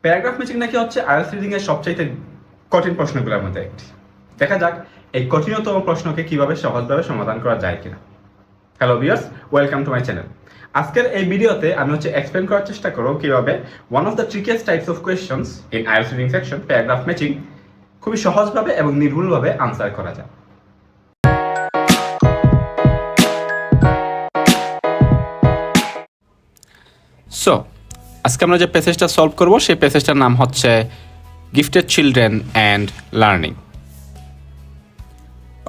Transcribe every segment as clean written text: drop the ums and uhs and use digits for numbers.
Paragraph matching নাকি হচ্ছে IELTS reading এর সবচাইতে কঠিন প্রশ্নগুলোর মধ্যে একটি। দেখা যাক এই কঠিনতম প্রশ্নকে কিভাবে সহজভাবে সমাধান করা যায় কিনা। Hello viewers, welcome to my channel. আজকের এই ভিডিওতে আমি এক্সপ্লেন করার চেষ্টা করব কিভাবে one of the trickiest types of questions in IELTS reading section paragraph matching খুবই সহজভাবে এবং নির্ভুলভাবে আনসার করা যায়। সো আজকে আমরা যে প্যাসেজটা সলভ করব সেই প্যাসেজটার নাম হচ্ছে গিফটেড চিলড্রেন অ্যান্ড লার্নিং।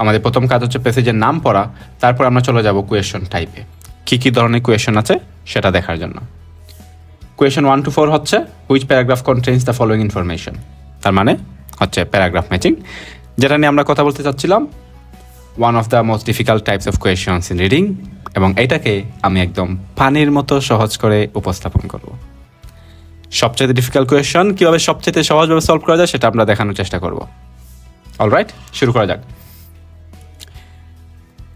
আমাদের প্রথম কাজ হচ্ছে প্যাসেজের নাম পড়া, তারপর আমরা চলে যাব কোয়েশন টাইপে কী কী ধরনের কোয়েশন আছে সেটা দেখার জন্য। কোয়েশন 1 to 4 হচ্ছে which paragraph contains the following information, তার মানে হচ্ছে প্যারাগ্রাফ ম্যাচিং, যেটা নিয়ে আমরা কথা বলতে চাচ্ছিলাম। One of the most difficult types of questions in reading, এবং এটাকে আমি একদম পানির মতো সহজ করে উপস্থাপন করব। সবচেয়ে ডিফিকাল্ট কোয়েশন কীভাবে সবচেয়ে সহজভাবে সলভ করা যায় সেটা আমরা দেখানোর চেষ্টা করব। অলরাইট, শুরু করা যাক।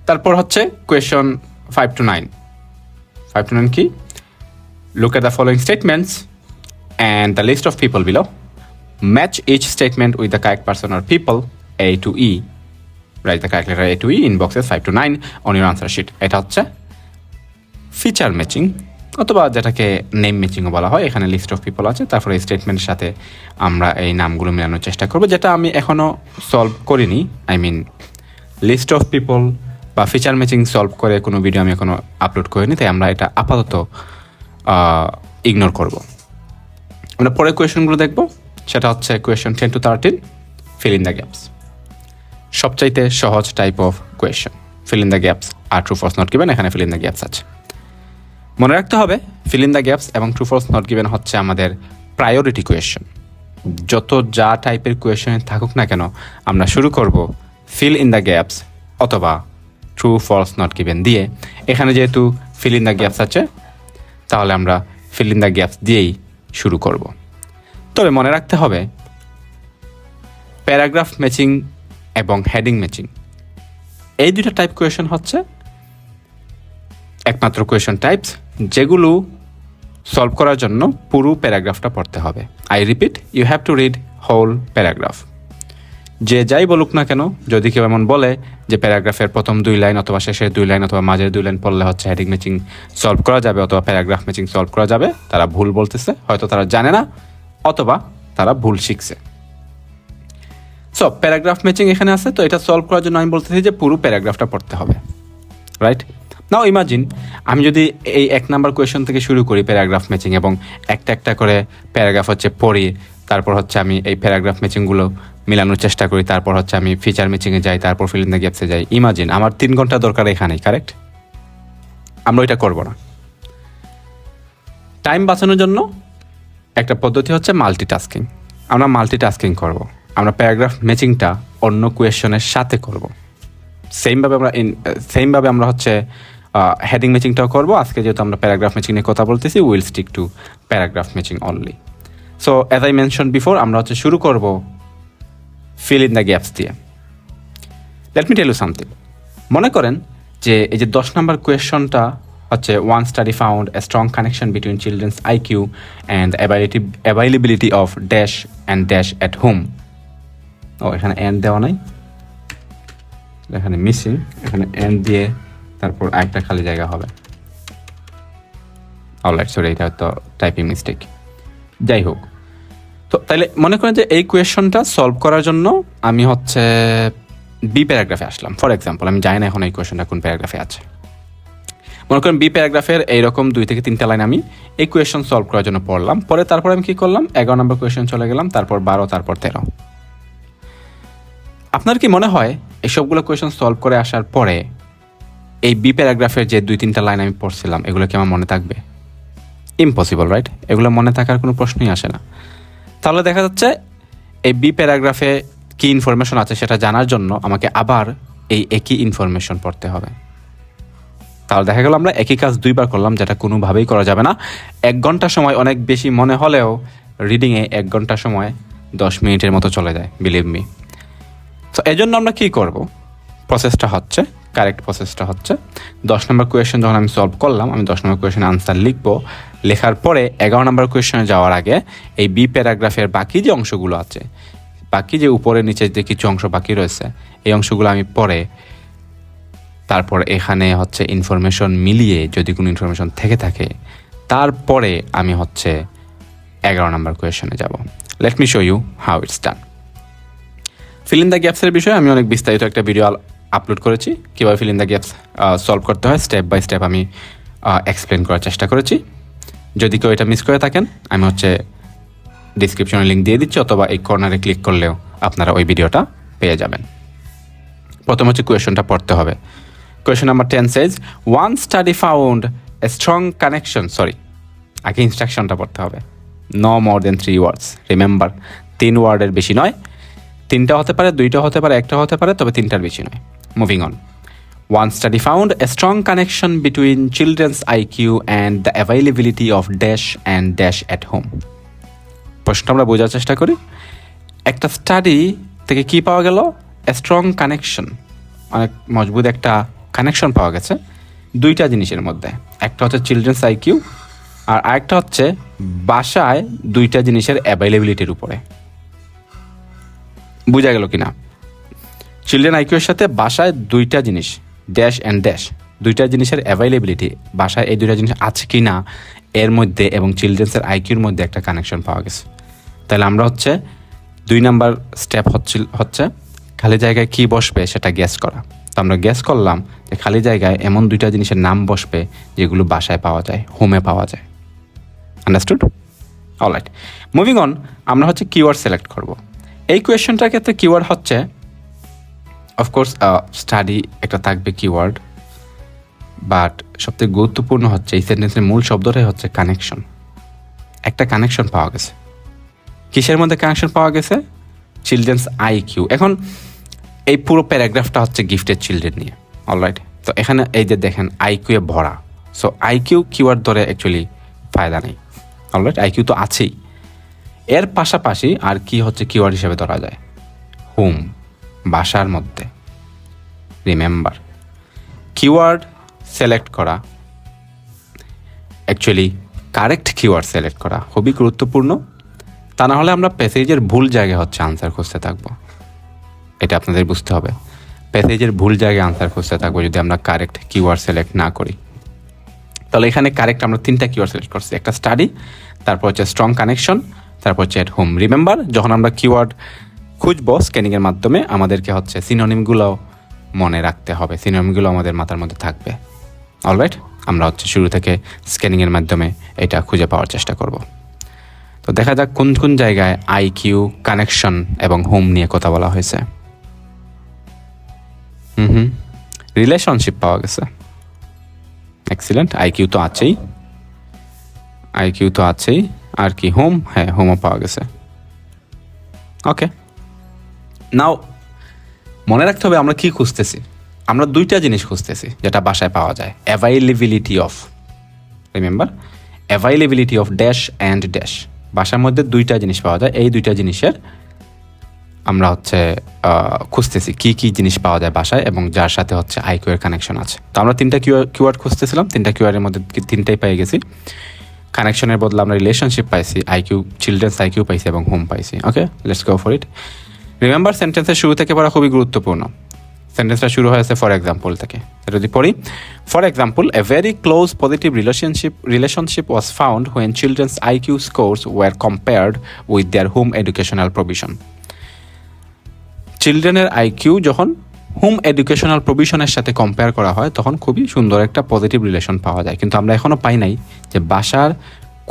তারপর হচ্ছে কোয়েশন 5 to 9। 5 to 9 কি? Look at the following statements and the list of people below, match each statement with the correct person or people A to E, write the correct letter A to E in boxes 5 to 9 on your answer sheet। এটা হচ্ছে feature matching, অথবা যেটাকে name ম্যাচিংও বলা হয়। এখানে list of people আছে, তারপরে এই স্টেটমেন্টের সাথে আমরা এই নামগুলো মেলানোর চেষ্টা করব, যেটা আমি এখনও সলভ করিনি। I mean list of people বা ফিচার ম্যাচিং সলভ করে কোনো ভিডিও আমি এখনও আপলোড করিনি, তাই আমরা এটা আপাতত ইগনোর করব। আমরা পরে কোয়েশনগুলো দেখব, সেটা হচ্ছে question 10 to 13, fill in the gaps. সবচাইতে সহজ type of question, fill in the gaps আর ট্রু ফলস নট গিভেন। এখানে ফিল ইন দ্য গ্যাপস আছে। মনে রাখতে হবে ফিল ইন দ্য গ্যাপস এবং ট্রু ফলস নট গিভেন হচ্ছে আমাদের প্রায়োরিটি কোয়েশন। যত যা টাইপের কোয়েশন থাকুক না কেন, আমরা শুরু করব ফিল ইন দ্য গ্যাপস অথবা ট্রু ফলস নট গিভেন দিয়ে। এখানে যেহেতু ফিল ইন দ্য গ্যাপস আছে, তাহলে আমরা ফিল ইন দ্য গ্যাপস দিয়েই শুরু করব। তবে মনে রাখতে হবে প্যারাগ্রাফ ম্যাচিং এবং হেডিং ম্যাচিং, এই দুটো টাইপ কোয়েশন হচ্ছে একমাত্র কোয়েশন টাইপস যেগুলো সলভ করার জন্য পুরো প্যারাগ্রাফটা পড়তে হবে। I repeat, you have to read whole paragraph. যে যাই বলুক না কেন, যদি কেউ এমন বলে যে প্যারাগ্রাফের প্রথম 2 লাইন অথবা শেষের 2 লাইন অথবা মাঝের 2 লাইন পড়লে হচ্ছে হেডিং ম্যাচিং সলভ করা যাবে অথবা প্যারাগ্রাফ ম্যাচিং সলভ করা যাবে, তারা ভুল বলতেছে। হয়তো তারা জানে না অথবা তারা ভুল শিখছে। সো প্যারাগ্রাফ ম্যাচিং এখানে আছে, তো এটা সলভ করার জন্য আমি বলতেছি যে পুরো প্যারাগ্রাফটা পড়তে হবে। রাইট নাও ইমাজিন, আমি যদি এই 1 নাম্বার কোয়েশন থেকে শুরু করি প্যারাগ্রাফ ম্যাচিং, এবং একটা একটা করে প্যারাগ্রাফ হচ্ছে পড়ি, তারপর হচ্ছে আমি এই প্যারাগ্রাফ ম্যাচিংগুলো মিলানোর চেষ্টা করি, তারপর হচ্ছে আমি ফিচার ম্যাচিংয়ে যাই, তারপর ফিল ইন দ্য গ্যাপসে যাই। ইমাজিন আমার 3 ঘন্টা দরকার এখানেই, কারেক্ট? আমরা ওইটা করব না। টাইম বাঁচানোর জন্য একটা পদ্ধতি হচ্ছে মাল্টিটাস্কিং। আমরা মাল্টিটাস্কিং করব। আমরা প্যারাগ্রাফ ম্যাচিংটা অন্য কোয়েশনের সাথে করব। সেমভাবে আমরা হচ্ছে হেডিং ম্যাচিংটাও করব। আজকে যেহেতু আমরা প্যারাগ্রাফ ম্যাচিং নিয়ে কথা বলতেছি, will stick to paragraph matching only. So as I mention before, আমরা হচ্ছে শুরু করব ফিল ইন দ্য গ্যাপস দিয়ে। Let me tell you something. মনে করেন যে এই যে 10 নম্বর কোয়েশনটা হচ্ছে one study found a strong connection between children's IQ and availability of dash and dash at home. ও, এখানে এন্ড দেওয়া নাই, এখানে মিসিং। এখানে এন্ড দিয়ে তারপর আরেকটা খালি জায়গা হবে। অলরাইট, সরি, এটা তো টাইপিং মিস্টেক। যাই হোক, তো তাইলে মনে করেন যে এই কোয়েশনটা সলভ করার জন্য আমি হচ্ছে বি প্যারাগ্রাফে আসলাম। ফর এক্সাম্পল, আমি জানি না এখন এই কোয়েশনটা কোন প্যারাগ্রাফে আছে। মনে করেন বি প্যারাগ্রাফের এইরকম 2 থেকে 3টা লাইন আমি এই কোয়েশন সলভ করার জন্য পড়লাম। পরে তারপর আমি কি করলাম, 11 নম্বর কোয়েশন চলে গেলাম, তারপর 12, তারপর 13। আপনার কি মনে হয় এই সবগুলো কোয়েশন সলভ করে আসার পরে এই বি প্যারাগ্রাফের যে 2-3টা লাইন আমি পড়ছিলাম, এগুলো কি আমার মনে থাকবে? Impossible, right? এগুলো মনে থাকার কোনো প্রশ্নই আসে না। তাহলে দেখা যাচ্ছে এই বি প্যারাগ্রাফে কী ইনফরমেশন আছে সেটা জানার জন্য আমাকে আবার এই একই ইনফরমেশন পড়তে হবে। তাহলে দেখা গেল আমরা একই কাজ 2 বার করলাম, যেটা কোনোভাবেই করা যাবে না। 1 ঘন্টা সময় অনেক বেশি মনে হলেও রিডিংয়ে 1 ঘন্টা সময় 10 মিনিটের মতো চলে যায়, বিলিভ মি। তো এই জন্য আমরা কী করব, প্রসেসটা হচ্ছে কারেক্ট প্রসেসটা হচ্ছে 10 নম্বর কোয়েশ্চেন যখন আমি সলভ করলাম, আমি 10 নম্বর কোয়েশ্চেন আনসার লিখবো। লেখার পরে 11 নম্বর কোয়েশ্চেনে যাওয়ার আগে এই বি প্যারাগ্রাফের বাকি যে অংশগুলো আছে, বাকি যে উপরে নিচে যে কিছু অংশ বাকি রয়েছে, এই অংশগুলো আমি পরে তারপর এখানে হচ্ছে ইনফরমেশন মিলিয়ে যদি কোনো ইনফরমেশন থেকে থাকে, তারপরে আমি হচ্ছে 11 নম্বর কোয়েশ্চনে যাব। Let me show you how it's done. Fill in the গ্যাপসের বিষয়ে আমি অনেক বিস্তারিত একটা ভিডিও আপলোড করেছি। কীভাবে fill in the gaps solve করতে হয় স্টেপ বাই স্টেপ আমি এক্সপ্লেন করার চেষ্টা করেছি। যদি কেউ এটা মিস করে থাকেন, আমি হচ্ছে ডিসক্রিপশনে লিঙ্ক দিয়ে দিচ্ছি, অথবা এই কর্নারে ক্লিক করলেও আপনারা ওই ভিডিওটা পেয়ে যাবেন। প্রথম হচ্ছে কোয়েশনটা পড়তে হবে। Question number 10 says, one study found a strong connection, আগে ইনস্ট্রাকশনটা পড়তে হবে। No more than 3 words, remember 3 ওয়ার্ডের বেশি নয়। 3টা হতে পারে, 2টা হতে পারে, 1টা হতে পারে, তবে 3টার বেশি নয়। Moving on. One study found a strong connection between children's IQ and the availability of dash and dash at home. প্রশ্নটা আমরা বোঝার চেষ্টা করি। একটা স্টাডি থেকে কি পাওয়া গেল? এ স্ট্রং কানেকশন, অনেক মজবুত একটা কানেকশন পাওয়া গেছে 2টা জিনিসের মধ্যে। একটা হচ্ছে চিলড্রেন্স IQ, আর আরেকটা হচ্ছে বাসায় 2টা জিনিসের অ্যাভেলেবিলিটির উপরে। বোঝা গেল কিনা? চিলড্রেন IQ এর সাথে বাসায় 2টা জিনিস, ড্যাশ অ্যান্ড ড্যাশ, 2টা জিনিসের অ্যাভেলেবিলিটি, বাসায় এই 2টা জিনিস আছে কি না এর মধ্যে এবং চিলড্রেন্সের IQর মধ্যে একটা কানেকশন পাওয়া গেছে। তাহলে আমরা হচ্ছে 2 নাম্বার স্টেপ হচ্ছে খালি জায়গায় কি বসবে সেটা গ্যাস করা। তো আমরা গ্যাস করলাম যে খালি জায়গায় এমন 2টা জিনিসের নাম বসবে যেগুলো বাসায় পাওয়া যায়, হোমে পাওয়া যায়। আন্ডারস্টুড? Alright, moving on. আমরা হচ্ছে কিওয়ার্ড সিলেক্ট করব। এই কোয়েশ্চনটার ক্ষেত্রে কিওয়ার্ড হচ্ছে অফকোর্স স্টাডি একটা থাকবে কিওয়ার্ড, বাট সবথেকে গুরুত্বপূর্ণ হচ্ছে এই সেন্টেন্সের মূল শব্দটাই হচ্ছে কানেকশন। একটা কানেকশন পাওয়া গেছে। কিসের মধ্যে কানেকশন পাওয়া গেছে? Children's IQ। এখন এই পুরো প্যারাগ্রাফটা হচ্ছে গিফটেড চিলড্রেন নিয়ে। অলরাইট, তো এখানে এই যে দেখেন IQ এ ভরা। সো IQ কিওয়ার্ড ধরে অ্যাকচুয়ালি ফায়দা নেই। অলরাইট, IQ তো আছেই, এর পাশাপাশি আর কি হচ্ছে কিওয়ার্ড হিসেবে ধরা যায়? হোম, বাসার মধ্যে। রিমেম্বার, কিওয়ার্ড সিলেক্ট করা, অ্যাকচুয়ালি কারেক্ট কিওয়ার্ড সিলেক্ট করা খুবই গুরুত্বপূর্ণ। তা না হলে আমরা প্যাসেজের ভুল জায়গায় হচ্ছে আনসার খুঁজতে থাকবো। এটা আপনাদের বুঝতে হবে। প্যাসেজের ভুল জায়গায় আনসার খুঁজতে থাকবো যদি আমরা কারেক্ট কিওয়ার্ড সিলেক্ট না করি। তাহলে এখানে কারেক্ট আমরা 3টা কিওয়ার্ড সিলেক্ট করছি। একটা স্টাডি, তারপর হচ্ছে স্ট্রং কানেকশন, তারপর হচ্ছে এট হোম। রিমেম্বার, যখন আমরা কিওয়ার্ড খুঁজবো স্ক্যানিংয়ের মাধ্যমে আমাদেরকে হচ্ছে সিনোনিমগুলো মনে রাখতে হবে, সিনোনিমগুলো আমাদের মাথার মধ্যে থাকবে। অলরাইট, আমরা হচ্ছে শুরু থেকে স্ক্যানিংয়ের মাধ্যমে এটা খুঁজে পাওয়ার চেষ্টা করব। তো দেখা যাক কোন কোন জায়গায় IQ, কানেকশন এবং হোম নিয়ে কথা বলা হয়েছে। রিলেশনশিপ পাওয়া গেছে। এক্সিলেন্ট, IQ তো আছেই, আর কি হোম? হ্যাঁ, হোমও পাওয়া গেছে। ওকে, নাও মনে রাখতে হবে আমরা কি খুঁজতেছি। আমরা 2টা জিনিস খুঁজতেছি যেটা বাসায় পাওয়া যায়। Availability of, remember, availability of dash and dash. বাসার মধ্যে 2টা জিনিস পাওয়া যায়। এই 2টা জিনিসের আমরা হচ্ছে খুঁজতেছি কি কি জিনিস পাওয়া যায় বাসায় এবং যার সাথে হচ্ছে IQ এর কানেকশন আছে। তো আমরা 3টা কিওয়ার্ড খুঁজতেছিলাম, 3টা কিওয়ার্ডের মধ্যে 3টাই পেয়ে গেছি। কানেকশনের বদলে আমরা রিলেশনশিপ পাইছি, IQ, চিলড্রেন্স IQ পাইছি এবং হোম পাইছি। Okay, let's go for it. Remember, সেন্টেন্সের শুরু থেকে পড়া খুবই গুরুত্বপূর্ণ। সেন্টেন্সটা শুরু হয়েছে ফর এক্সাম্পল থেকে। যদি পড়ি, for example, a very close positive relationship was found when children's IQ scores were compared with their home educational provision. চিলড্রেনের IQ যখন হোম এডুকেশনাল প্রভিশনের সাথে কম্পেয়ার করা হয় তখন খুবই সুন্দর একটা পজিটিভ রিলেশন পাওয়া যায়। কিন্তু আমরা এখনও পাই নাই যে বাসার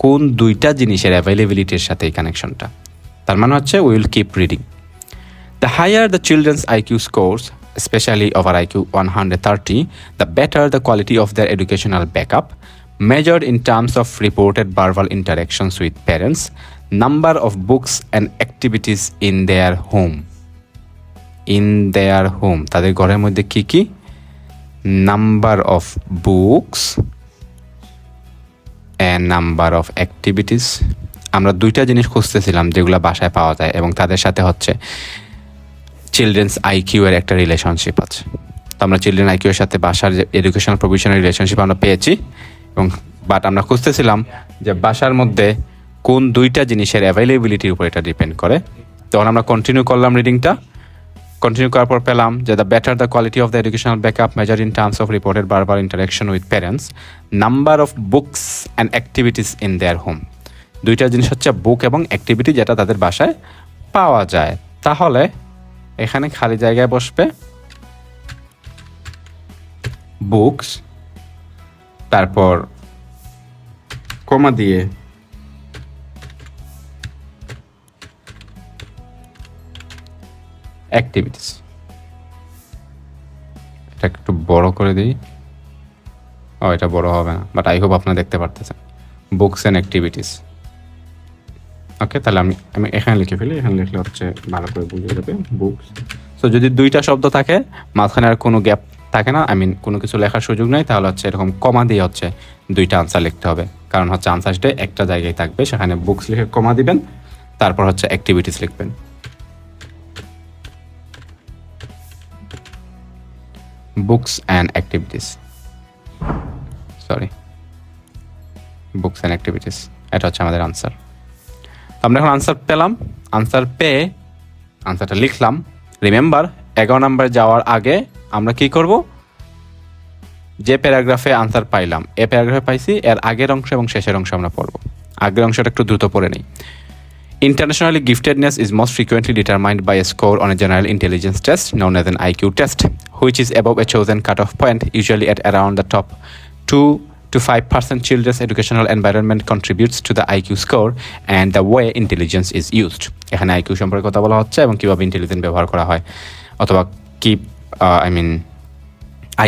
কোন 2টা জিনিসের অ্যাভেলেবিলিটির সাথে এই কানেকশনটা। তার মানে হচ্ছে we will keep reading. The higher the children's IQ scores, especially over IQ 130, the better the quality of their educational backup, measured in terms of reported verbal interactions with parents, number of books and activities in their home. তাদের ঘরের মধ্যে কি কি? Number of books and number of activities. আমরা 2টা জিনিস খুঁজতেছিলাম যেগুলো বাসায় পাওয়া যায় এবং তাদের সাথে হচ্ছে চিলড্রেন্স IQ এর একটা রিলেশনশিপ আছে। তো আমরা চিলড্রেন আইকিউ এর সাথে বাসার যে এডুকেশনাল প্রভিশনের রিলেশনশিপ আমরা পেয়েছি, এবং বাট আমরা খুঁজতেছিলাম যে বাসার মধ্যে কোন দুইটা জিনিসের অ্যাভেলেবিলিটির উপর এটা ডিপেন্ড করে। তখন আমরা কন্টিনিউ করলাম রিডিংটা। কন্টিনিউ করার পর পেলাম যে the better the quality of the educational backup measure in terms of reported verbal interaction with parents, number of books and activities in their home. দুইটা জিনিস হচ্ছে বুক এবং অ্যাক্টিভিটি যেটা তাদের বাসায় পাওয়া যায়। তাহলে এখানে খালি জায়গায় বসবে বুকস, তারপর কমা দিয়ে অ্যাক্টিভিটিস। এটা একটু বড় করে দিই। এটা বড় হবে না, বাট আই হোপ আপনারা দেখতে পারতেছেন। Books and activities. ওকে, তাহলে আমি এখানে লিখে ফেলি। এখানে লিখলে হচ্ছে ভালো করে বুঝে যাবে বুকস। সো যদি দুইটা শব্দ থাকে, মাঝখানে আর কোনো গ্যাপ থাকে না, কোনো কিছু লেখার সুযোগ নেই, তাহলে হচ্ছে এরকম কমা দিয়ে হচ্ছে দুইটা আনসার লিখতে হবে। কারণ হচ্ছে আনসারটা একটা জায়গায় থাকবে, সেখানে বুকস লিখে কমা দিবেন, তারপর হচ্ছে অ্যাক্টিভিটিস লিখবেন। Books and activities, books and activities, এটা হচ্ছে আমাদের আনসার। আমরা এখন আনসার পেলাম। আনসার পেয়ে আনসারটা লিখলাম। রিমেম্বার, 11 নম্বরে যাওয়ার আগে আমরা কি করব? যে প্যারাগ্রাফে আনসার পাইলাম, এ প্যারাগ্রাফে পাইছি, এর আগের অংশ এবং শেষের অংশ আমরা পড়ব। আগের অংশটা একটু দ্রুত পড়ে নিই। Internationally giftedness is most frequently determined by a score on a general intelligence test known as an IQ test, which is above a chosen cutoff point, usually at around the top 2 to 5%. Children's educational environment contributes to the IQ score and the way intelligence is used. এখানে IQ সম্পর্কে কথা বলা হচ্ছে এবং কিভাবে intelligence ব্যবহার করা হয়, অথবা কি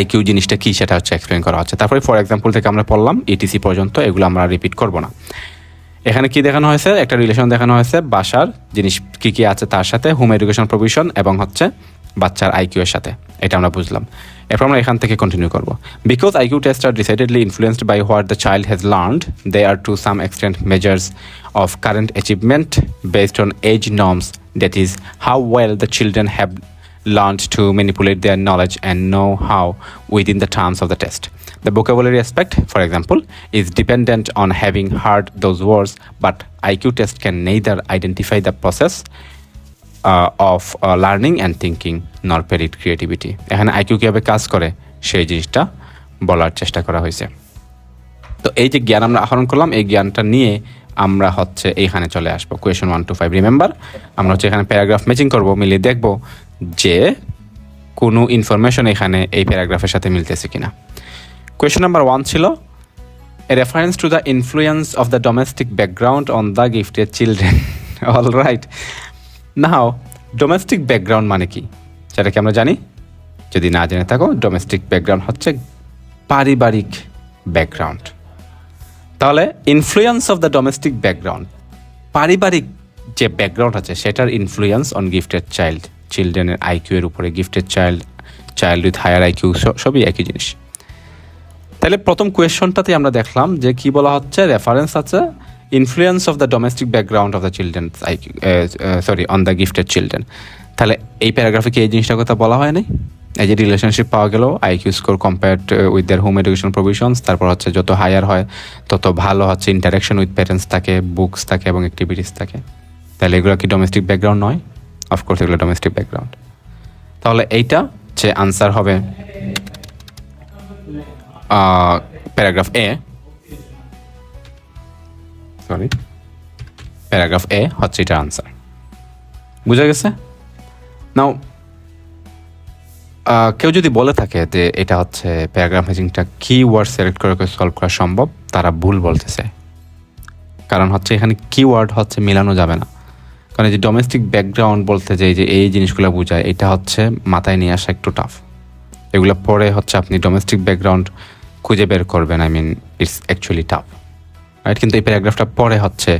IQ জিনিসটা কি সেটা হচ্ছে এক্সপ্লেন করা হচ্ছে। তারপরে ফর এক্সাম্পল থেকে আমরা পড়লাম ETC পর্যন্ত, এগুলো আমরা রিপিট করব না। এখানে কি দেখানো হয়েছে? একটা রিলেশন দেখানো হয়েছে বাসার জিনিস কি কি আছে তার সাথে, হোম এডুকেশন প্রভিশন এবং হচ্ছে বাচ্চার আইকিউ এর সাথে। এটা আমরা বুঝলাম। এরপর আমরা এখান থেকে কন্টিনিউ করব। Because IQ test are decidedly influenced by what the child has learned, they are to some extent measures of current achievement based on age norms, that is how well the children have learned to manipulate their knowledge and know how within the terms of the test. The vocabulary aspect, for example, is dependent on having heard those words, but IQ test can neither identify the process of learning and thinking nor predict creativity. এখানে IQ কিভাবে কাজ করে সেই জিনিসটা বলার চেষ্টা করা হয়েছে। তো এই যে জ্ঞান আমরা আহরণ করলাম, এই জ্ঞানটা নিয়ে আমরা হচ্ছে এইখানে চলে আসবো কোয়েশন 1 to 5। রিমেম্বার, আমরা হচ্ছে এখানে প্যারাগ্রাফ ম্যাচিং করব, মিলিয়ে দেখব যে কোনো ইনফরমেশন এখানে এই প্যারাগ্রাফের সাথে মিলতেছে কিনা। কোয়েশন নাম্বার 1 ছিল এ reference to the influence of the domestic background on the gifted children. All right, now domestic background মানে কি সেটা কি আমরা জানি? যদি না জেনে থাকো, ডোমেস্টিক ব্যাকগ্রাউন্ড হচ্ছে পারিবারিক ব্যাকগ্রাউন্ড। তাহলে influence of the domestic background, পারিবারিক যে ব্যাকগ্রাউন্ড আছে সেটার ইনফ্লুয়েন্স অন গিফটেড চাইল্ড, চিলড্রেনের আইকিউ এর উপরে। Gifted child with higher IQ সবই একই জিনিস। তাহলে প্রথম কোয়েশনটাতে আমরা দেখলাম যে কি বলা হচ্ছে, রেফারেন্স আছে influence of the domestic background of the children IQ, on the gifted children. তাহলে এই প্যারাগ্রাফে কি এই জিনিসটার কথা বলা হয় নাই? এই যে রিলেশনশিপ পাওয়া গেল, IQ score compared with their home education provisions, তারপর হচ্ছে যত হায়ার হয় তত ভালো হচ্ছে ইন্টারাকশন উইথ প্যারেন্টস থাকে, বুকস থাকে এবং অ্যাক্টিভিটিস থাকে। তাহলে এগুলো কি ডোমেস্টিক ব্যাকগ্রাউন্ড নয়? অফকোর্স এগুলো ডোমেস্টিক ব্যাকগ্রাউন্ড। তাহলে এইটা যে আনসার হবে প্যারাগ্রাফ এ, প্যারাগ্রাফ এ হচ্ছে এটার আনসার। বুঝা গেছে? নাও কেউ যদি বলে থাকে যে এটা হচ্ছে প্যারাগ্রাফ ম্যাচিংটা কি ওয়ার্ড সিলেক্ট করে সলভ করা সম্ভব, তারা ভুল বলতেছে। কারণ হচ্ছে এখানে কিওয়ার্ড হচ্ছে মিলানো যাবে না। কারণ এই যে ডোমেস্টিক ব্যাকগ্রাউন্ড বলতে যে এই জিনিসগুলো বোঝায়, এটা হচ্ছে মাথায় নিয়ে আসা একটু টাফ। এগুলো পরে হচ্ছে আপনি ডোমেস্টিক ব্যাকগ্রাউন্ড খুঁজে বের করবেন, I mean it's actually tough, right? কিন্তু এই প্যারাগ্রাফটা পরে হচ্ছে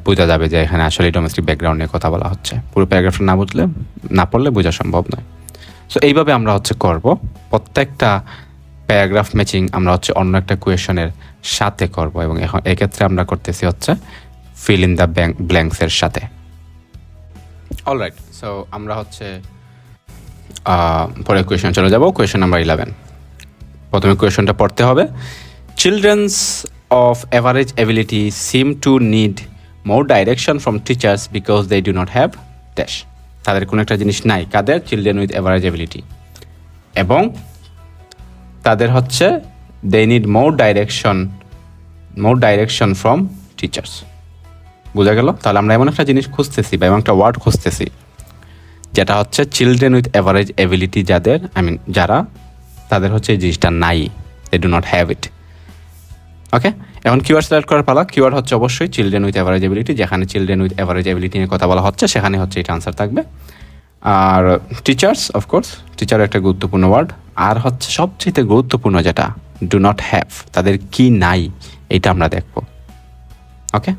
বোঝা যাবে যে এখানে আসলে ডোমেস্টিক ব্যাকগ্রাউন্ড নিয়ে কথা বলা হচ্ছে। পুরো প্যারাগ্রাফটা না পড়লে বোঝা সম্ভব নয়। সো এইভাবে আমরা হচ্ছে করব। প্রত্যেকটা প্যারাগ্রাফ ম্যাচিং আমরা হচ্ছে অন্য একটা কোয়েশনের সাথে করব, এবং এখন এক্ষেত্রে আমরা করতেছি হচ্ছে ফিল ইন দ্য ব্ল্যাঙ্কসের সাথে। অলরাইট, সো আমরা হচ্ছে পরের কোয়েশন চলে যাব, কোয়েশন নাম্বার 11। প্রথমে কোয়েশনটা পড়তে হবে। Children's of average ability seem to need more direction from teachers because they do not have dash. তাদের কোনো একটা জিনিস নাই, কাদের? চিলড্রেন উইথ অ্যাভারেজ এবিলিটি, এবং তাদের হচ্ছে they need more direction from teachers. বোঝা গেল? তাহলে আমরা এমন একটা জিনিস খুঁজতেছি বা এমন একটা ওয়ার্ড খুঁজতেছি যেটা হচ্ছে চিলড্রেন উইথ অ্যাভারেজ এবিলিটি, যাদের যারা তাদের হচ্ছে এই জিনিসটা নাই, they do not have it. Okay, এখন কিওয়ার্ড সিলেক্ট করার পালা। কিওয়ার্ড হচ্ছে অবশ্যই চিলড্রেন উইথ অ্যাভারেজ এবিলিটি, যেখানে চিলড্রেন উইথ অ্যাভারেজ এবিলিটি নিয়ে কথা বলা হচ্ছে সেখানে হচ্ছে এটা আনসার থাকবে। আর টিচার্স, অফকোর্স টিচার একটা গুরুত্বপূর্ণ ওয়ার্ড। আর হচ্ছে সবচেয়ে গুরুত্বপূর্ণ যেটা, ডু নট হ্যাভ, তাদের কি নাই এটা আমরা দেখব। ওকে,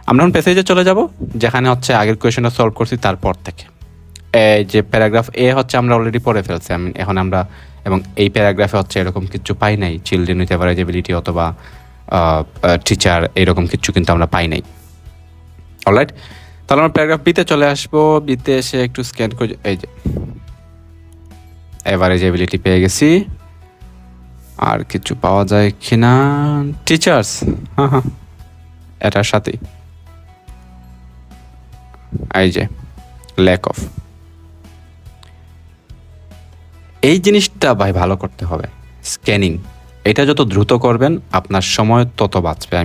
আমরা এখন প্যাসেজে চলে যাব, যেখানে হচ্ছে আগের কোয়েশনটা সলভ করছি তারপর থেকে। এই যে প্যারাগ্রাফ এ হচ্ছে আমরা অলরেডি পড়ে ফেলছি, এখন আমরা, এবং এই প্যারাগ্রাফে হচ্ছে এরকম কিছু পাই নাই, চিলড্রেন উইথ অ্যাভারেজ এবিলিটি অথবা টিচার, এরকম কিছু কিন্তু আমরা পাই নাই। অলরাইট, তাহলে আমরা প্যারাগ্রাফ বিতে চলে আসবো। বিতে এসে একটু স্ক্যান করে, এই যে অ্যাভারেজ এবিলিটি পেয়ে গেছি। আর কিছু পাওয়া যায় কিনা? টিচার্স, হ্যাঁ, এটার সাথেই এই যে ল্যাক অফ, এই জিনিসটা ভাই ভালো করতে হবে। স্ক্যানিং, এটা যত দ্রুত করবেন আপনার সময় তত বাঁচবে।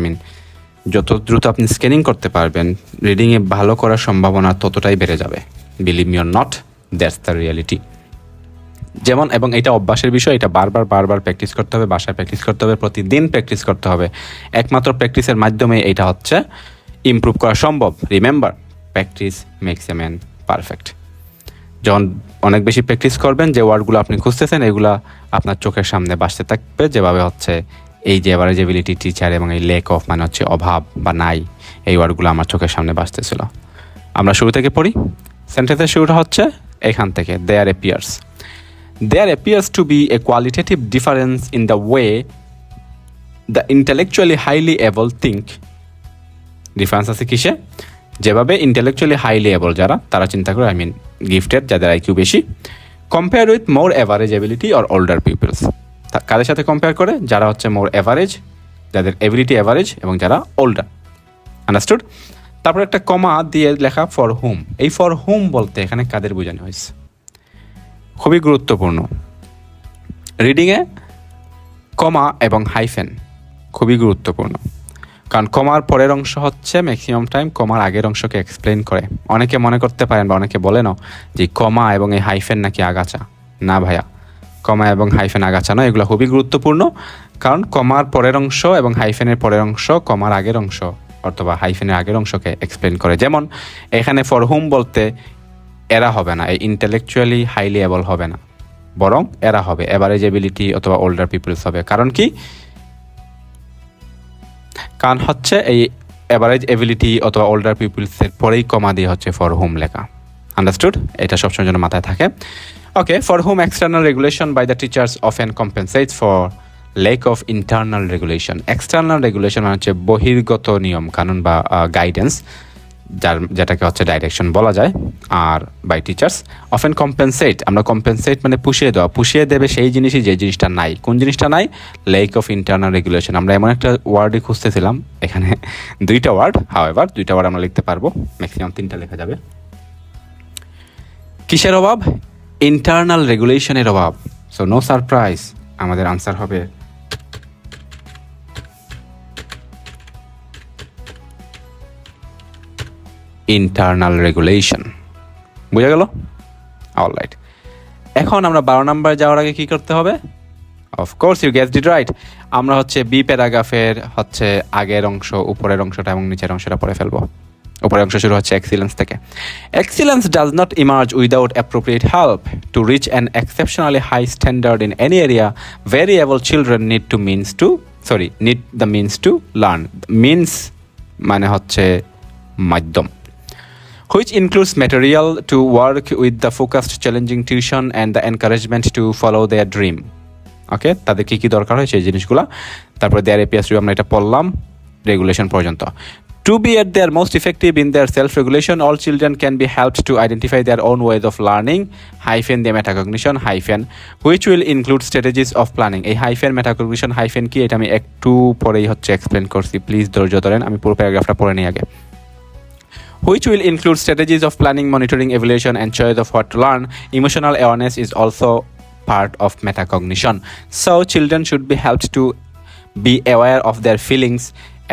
যত দ্রুত আপনি স্ক্যানিং করতে পারবেন, রিডিংয়ে ভালো করার সম্ভাবনা ততটাই বেড়ে যাবে। Believe me or not, that's the reality. যেমন, এবং এটা অভ্যাসের বিষয়, এটা বারবার প্র্যাকটিস করতে হবে, বাসায় প্র্যাকটিস করতে হবে, প্রতিদিন প্র্যাকটিস করতে হবে। একমাত্র প্র্যাকটিসের মাধ্যমে এটা হচ্ছে ইমপ্রুভ করা সম্ভব। Remember, practice makes a man perfect. যখন অনেক বেশি প্র্যাকটিস করবেন, যে ওয়ার্ডগুলো আপনি খুঁজতেছেন এগুলা আপনার চোখের সামনে বাসতে থাকবে। যেভাবে হচ্ছে এই যে অ্যাভারেজ এবিলিটি, টিচার এবং এই লেক অফ মানে হচ্ছে অভাব বা নাই, এই ওয়ার্ডগুলো আমার চোখের সামনে বাসতেছিল। আমরা শুরু থেকে পড়ি। সেন্টেন্সের শুরুটা হচ্ছে এখান থেকে, There appears to be a qualitative difference in the way the intellectually highly able think. Difference আছে কিসে? যেভাবে ইন্টেলেকচুয়ালি হাইলি এবল যারা, তারা চিন্তা করে, গিফটেড, যাদের আইকিউ বেশি, compare with more average ability or older peoples. কাদের সাথে কম্পেয়ার করে? যারা হচ্ছে মোর অ্যাভারেজ, যাদের এবিলিটি অ্যাভারেজ, এবং যারা ওল্ডার। আন্ডারস্টুড? তারপর একটা কমা দিয়ে লেখা ফর হুম। এই ফর হুম বলতে এখানে কাদের বোঝানো হয়েছে? খুবই গুরুত্বপূর্ণ। রিডিংয়ে কমা এবং হাইফেন খুবই গুরুত্বপূর্ণ, কারণ কমার পরের অংশ হচ্ছে ম্যাক্সিমাম টাইম কমার আগের অংশকে এক্সপ্লেন করে। অনেকে মনে করতে পারেন বা অনেকে বলেনও যে কমা এবং এই হাইফেন নাকি আগাছা। না ভাইয়া, কমা এবং হাইফেন আগাছা নয়, এগুলো খুবই গুরুত্বপূর্ণ, কারণ কমার পরের অংশ এবং হাইফেনের পরের অংশ কমার আগের অংশ অথবা হাইফেনের আগের অংশকে এক্সপ্লেন করে। যেমন এখানে ফর হুম বলতে এরা হবে না, এই ইন্টেলেকচুয়ালি হাইলি এবল হবে না, বরং এরা হবে অ্যাভারেজ এবিলিটি অথবা ওল্ডার পিপলস হবে। কারণ কি? কারণ হচ্ছে এই অ্যাভারেজ এবিলিটি অথবা ওল্ডার পিপলসের পরেই কমা দিয়ে হচ্ছে ফর হুম লেখা। আন্ডারস্টুড? এটা সবসময় যেন মাথায় থাকে। Okay, for whom external regulation by the teachers often compensates for lack of internal regulation. External regulation মানে হচ্ছে বহির্গত নিয়ম কানুন বা গাইডেন্স, যেটাকে হচ্ছে ডাইরেকশন বলা যায়। আর বাই টিচার্স অফেন কম্পেনসেট, আমরা কম্পেনসেট মানে পুষিয়ে দেওয়া, পুষিয়ে দেবে সেই জিনিসই যে জিনিসটা নাই। কোন জিনিসটা নাই? Lake of internal regulation. আমরা এমন একটা ওয়ার্ডই খুঁজতেছিলাম, এখানে দুইটা ওয়ার্ড, হাওয়েভার দুইটা ওয়ার্ড আমরা লিখতে পারবো, ম্যাক্সিমাম তিনটা লেখা যাবে। কিসের অভাব? ইন্টারনাল রেগুলেশনের অভাব। সো নো সারপ্রাইজ, আমাদের আনসার হবে ইন্টারনাল রেগুলেশন। বুঝা গেল? অলরাইট, এখন আমরা 12 নাম্বার যাওয়ার আগে কি করতে হবে? Of course you guessed it right, আমরা হচ্ছে বি প্যারাগ্রাফের হচ্ছে আগের অংশ, উপরের অংশটা এবং নিচের অংশটা পড়ে ফেলবো। উপরের অংশ শুরু হচ্ছে এক্সিলেন্স থেকে। Excellence does not emerge without appropriate help to reach an exceptionally high standard in any area. Very able children need the means to learn. Means মানে হচ্ছে মাধ্যম, which includes material to work with the focused challenging tuition and the encouragement to follow their dream. ওকে, তাদের কী কী দরকার হয় সেই জিনিসগুলো। তারপরে দেয়ার APS আমরা এটা পড়লাম রেগুলেশন পর্যন্ত। To be at their most effective in their self-regulation, all children can be helped to identify their own ways of learning, hyphen the metacognition, hyphen, which will include strategies of planning. এই hyphen metacognition hyphen কি এটা আমি একটু পরেই হচ্ছে explain করছি, please ধৈর্য ধরেন, আমি পুরো প্যারাগ্রাফটা পড়ে নিই আগে। Which will include strategies of planning, monitoring, evaluation, and choice of what to learn. Emotional awareness is also part of metacognition. So children should be helped to be aware of their feelings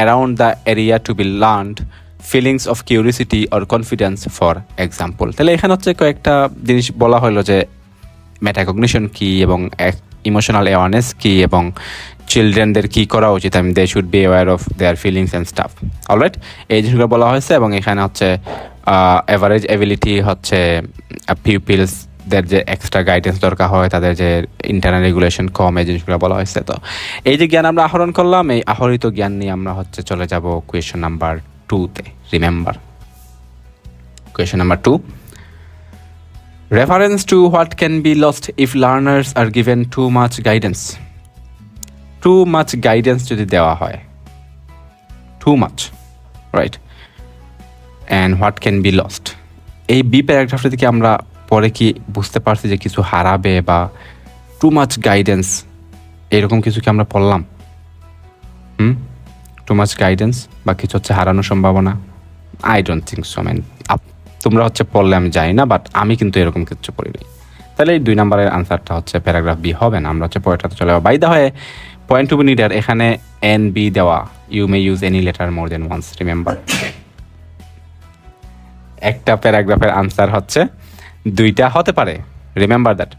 around the area to be learned, feelings of curiosity or confidence, for example. তাহলে এখানে হচ্ছে কয়েকটা জিনিস বলা হলো যে metacognition কি এবং ইমোশনাল অ্যাওয়ারনেস কি এবং চিলড্রেনদের কী করা উচিত, they should be aware of their feelings and stuff. Alright, এই জিনিসগুলো বলা হয়েছে এবং এখানে হচ্ছে অ্যাভারেজ এবিলিটি হচ্ছে পিউপিলসদের যে এক্সট্রা গাইডেন্স দরকার হয়, তাদের যে ইন্টারনাল রেগুলেশন কম, এই জিনিসগুলো বলা হয়েছে। তো এই যে জ্ঞান আমরা আহরণ করলাম, এই আহরিত জ্ঞান নিয়ে আমরা হচ্ছে চলে যাব কোয়েশ্চন নাম্বার 2-তে। Remember question number 2, reference to what can be lost if learners are given too much guidance. Too much guidance যদি দেওয়া হয়, too much, right? And what can be lost. এই বি প্যারাগ্রাফটা থেকে আমরা পরে কি বুঝতে পারছি যে কিছু হারাবে বা টু মাচ গাইডেন্স এরকম কিছু কি আমরা পড়লাম? টু মাচ গাইডেন্স বা কিছু হচ্ছে হারানোর সম্ভাবনা? I don't think so. তোমরা হচ্ছে পড়লে আমি জানি না, বাট আমি কিন্তু এরকম কিছু পড়িনি। তাহলে এই 2 নম্বরের আনসারটা হচ্ছে প্যারাগ্রাফ বি হবে না। আমরা হচ্ছে পয়েন্টটাতে চলে যাবো। বাই দা হয়, পয়েন্ট টু বি নিডার, এখানে এন বি দেওয়া, you may use any letter more than once, remember. একটা প্যারাগ্রাফের আনসার হচ্ছে 2টা হতে পারে, রিমেম্বার দ্যাট।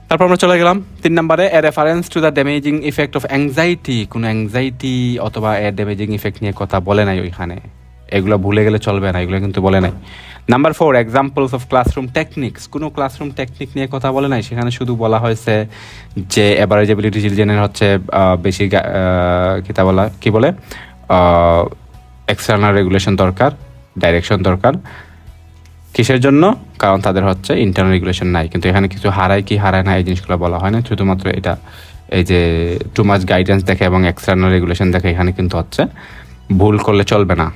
তারপর আমরা চলে গেলাম 3 নম্বরে, এ reference to the damaging effect of anxiety. কোনো অ্যাংজাইটি অথবা এর ড্যামেজিং ইফেক্ট নিয়ে কথা বলে নাই ওইখানে, এগুলো ভুলে গেলে চলবে না, এগুলো কিন্তু বলে নাই। Number 4, examples of classroom techniques. কোনো ক্লাসরুম টেকনিক নিয়ে কথা বলে নাই, সেখানে শুধু বলা হয়েছে যে অ্যাভারেজ এবিলিটি চিলড্রেনের হচ্ছে বেশি কি বলে এক্সটার্নাল রেগুলেশন দরকার, ডাইরেকশন দরকার। কিসের জন্য? কারণ তাদের হচ্ছে ইন্টারনাল রেগুলেশন নাই। কিন্তু এখানে কিছু হারায় কি হারায় না এই জিনিসগুলো বলা হয় না, শুধুমাত্র এটা এই যে টু মাচ গাইডেন্স দেখে এবং এক্সটার্নাল রেগুলেশন দেখে এখানে কিন্তু হচ্ছে ভুল করলে চলবে না।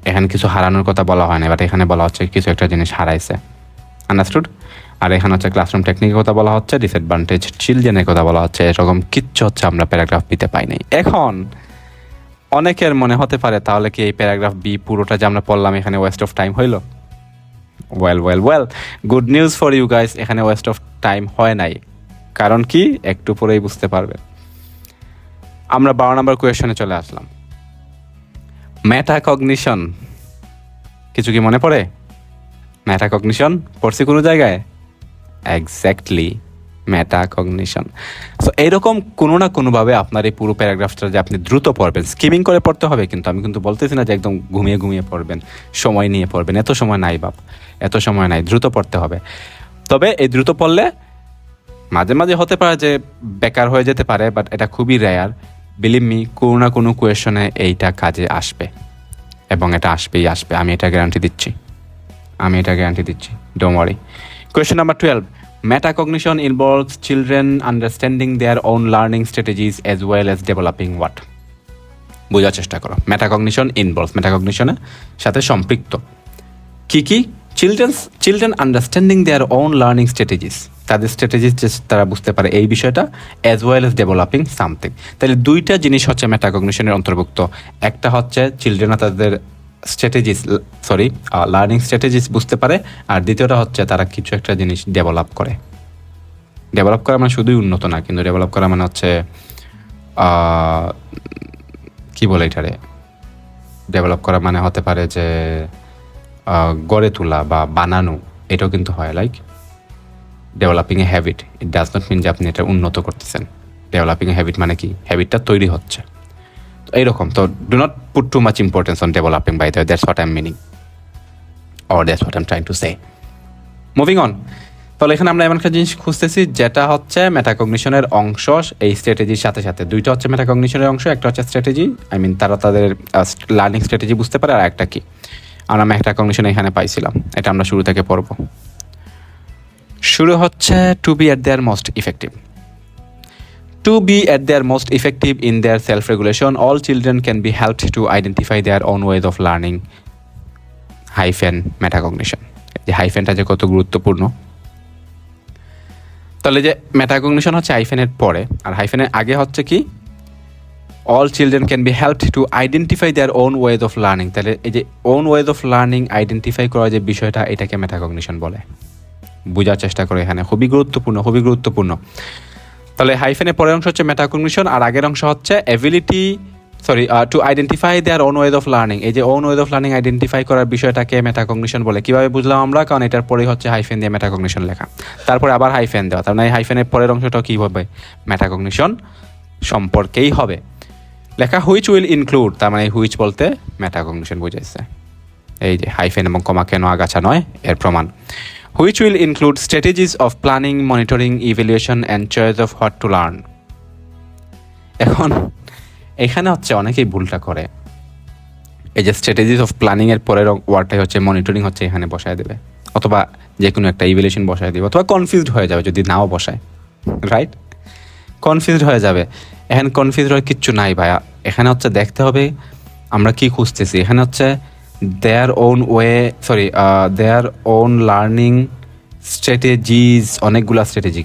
এখানে কিছু হারানোর কথা বলা হয় না, বাট এখানে বলা হচ্ছে কিছু একটা জিনিস হারাইছে। আন্ডারস্টুড? আর এখানে হচ্ছে ক্লাসরুম টেকনিকের কথা বলা হচ্ছে, ডিসঅ্যাডভান্টেজ চিলড্রেনের কথা বলা হচ্ছে। এরকম কিচ্ছু হচ্ছে আমরা প্যারাগ্রাফ বিতে পাই নাই। এখন অনেকের মনে হতে পারে তাহলে কি এই প্যারাগ্রাফ বি পুরোটা যে আমরা পড়লাম এখানে ওয়েস্ট অফ টাইম হইল? Well, good news for you guys, এখানে ওয়েস্ট অফ টাইম হয় নাই। কারণ কি একটু পরেই বুঝতে পারবেন। আমরা 12 নম্বর কোয়েশ্চনে চলে আসলাম। মেটাকগনিশন কিছু কি মনে পড়ে? মেটাকগনিশন পড়ছি কোনো জায়গায়? Exactly, metacognition. সো এইরকম কোনো না কোনোভাবে আপনার এই পুরো প্যারাগ্রাফটা যে আপনি দ্রুত পড়বেন, স্কিমিং করে পড়তে হবে, কিন্তু আমি কিন্তু বলতেছি না যে একদম ঘুমিয়ে পড়বেন, সময় নিয়ে পড়বেন। এত সময় নাই বাপ, এত সময় নাই, দ্রুত পড়তে হবে। তবে এই দ্রুত পড়লে মাঝে মাঝে হতে পারে যে বেকার হয়ে যেতে পারে, বাট এটা খুবই রেয়ার। বিলিভ মি, কোনো না কোনো কোয়েশনে এইটা কাজে আসবে এবং এটা আসবেই আসবে, আমি এটা গ্যারান্টি দিচ্ছি, don't worry. Question number 12, metacognition involves children understanding their own learning strategies as well as developing what? বোঝার চেষ্টা করো। মেটাকগনিশন ইনভলভস, মেটাকগনিশনের সাথে সম্পৃক্ত কি children understanding their own learning strategies, তাদের স্ট্র্যাটেজিস যে তারা বুঝতে পারে এই বিষয়টা, as well as developing something. তাহলে 2টা জিনিস হচ্ছে মেটাকগনিশনের অন্তর্ভুক্ত। একটা হচ্ছে চিলড্রেনরা তাদের লার্নিং স্ট্র্যাটেজিস বুঝতে পারে, আর দ্বিতীয়টা হচ্ছে তারা কিছু একটা জিনিস ডেভেলপ করা মানে শুধুই উন্নত না, কিন্তু ডেভেলপ করা মানে হচ্ছে কি বলে এটারে, ডেভেলপ করা মানে হতে পারে যে গড়ে তোলা বা বানানো, এটাও কিন্তু হয়। Like developing a habit, it does not mean যে আপনি এটা উন্নত করতেছেন। ডেভেলপিং এ হ্যাবিট মানে কি, হ্যাবিটটা তৈরি হচ্ছে। তো এইরকম, তো do not put too much importance on developing, by the way, that's what I am meaning, or that's what I am trying to say. Moving on. তাহলে এখানে আমরা এমন একটা জিনিস খুঁজতেছি যেটা হচ্ছে মেটাকগনিশনের অংশ। এই স্ট্র্যাটেজির সাথে সাথে 2টা হচ্ছে মেটাকগনিশনের অংশ, একটা হচ্ছে স্ট্র্যাটেজি, তারা তাদের লার্নিং স্ট্র্যাটেজি বুঝতে পারে, আর একটা কি আমরা মেটাকগনিশন এখানে পাইছিলাম, এটা আমরা শুরু থেকে পড়ব। শুরু হচ্ছে to be at their most effective. To be at their most effective in their self-regulation, all children can be helped to identify their own ways of learning. Hyphen metacognition, যে হাইফেনটা যে কত গুরুত্বপূর্ণ। তাহলে যে মেটাকগনিশন হচ্ছে হাইফেনের পরে, আর হাইফেনের আগে হচ্ছে কি all children can be helped to identify their own ways of learning. তাহলে এই যে own ways of learning identify করার যে বিষয়টা, এটাকে মেটাকগনিশন বলে। বোঝার চেষ্টা করে এখানে, খুবই গুরুত্বপূর্ণ, খুবই গুরুত্বপূর্ণ। তাহলে হাইফেনের পরের অংশ হচ্ছে মেটাকগনিশন, আর আগের অংশ হচ্ছে ability to identify their own ways of learning. এই যে own ways of learning identify করার বিষয়টাকে মেটাকগনিশন বলে। কীভাবে বুঝলাম আমরা? কারণ এটার পরেই হচ্ছে হাইফেন দিয়ে মেটাকগনিশন লেখা, তারপরে আবার হাইফেন দেওয়া, তার মানে এই হাইফেনের পরের অংশটাও কী হবে? মেটাকগনিশন সম্পর্কেই হবে লেখা। হুইচ উইল ইনক্লুড, তার মানে হুইচ বলতে মেটাকগনিশন বুঝাইছে। এই যে হাইফেন এবং কমা কেন আগাছা নয়, এর প্রমাণ। Which will include strategies of planning, monitoring, evaluation and choice of what to learn. এখন এখানে হচ্ছে অনেকেই ভুলটা করে, এই যে স্ট্র্যাটেজিস অফ প্ল্যানিং এর পরের ওয়ার্ডটাই হচ্ছে মনিটরিং হচ্ছে এখানে বসায় দেবে, অথবা যে কোনো একটা ইভ্যালুয়েশন বসায় দেবে, অথবা কনফিউজড হয়ে যাবে যদি নাও বসায়, রাইট? কনফিউজড হয়ে যাবে। এখানে কনফিউজড হওয়ার কিচ্ছু নাই ভাইয়া। এখানে হচ্ছে দেখতে হবে আমরা কি খুঁজতেছি। এখানে হচ্ছে their own way, their own learning strategies, অনেকগুলা স্ট্র্যাটেজি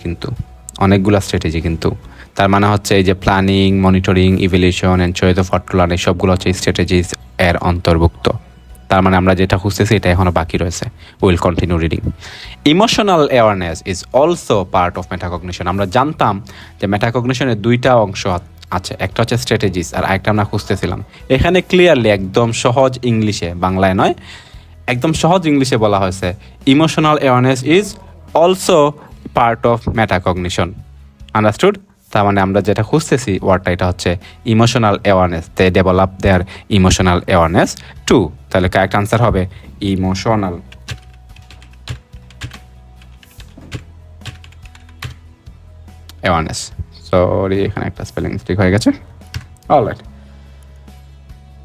কিন্তু তার মানে হচ্ছে এই যে planning, monitoring, evaluation and choice of what to learn, সবগুলো হচ্ছে স্ট্র্যাটেজিজ এর অন্তর্ভুক্ত। তার মানে আমরা যেটা খুঁজতেছি এটা এখনো বাকি রয়েছে। Will continue reading. Emotional awareness is also part of metacognition. আমরা জানতাম যে মেটাকগনিশনের দুইটা অংশ আছে, একটা হচ্ছে স্ট্র্যাটেজিস আর আরেকটা আমরা খুঁজতেছিলাম। এখানে ক্লিয়ারলি একদম সহজ ইংলিশে, বাংলায় নয়, একদম সহজ ইংলিশে বলা হয়েছে emotional awareness is also part of metacognition. Understood? তার মানে আমরা যেটা খুঁজতেছি ওয়ার্ডটা, এটা হচ্ছে emotional awareness. They develop their emotional awareness too. তাহলে কারেক্ট আনসার হবে ইমোশনাল। অ্যাওয়ারনেস, সরি এখানে একটা স্পেলিং মিস্টেক হয়ে গেছে। অলরাইট,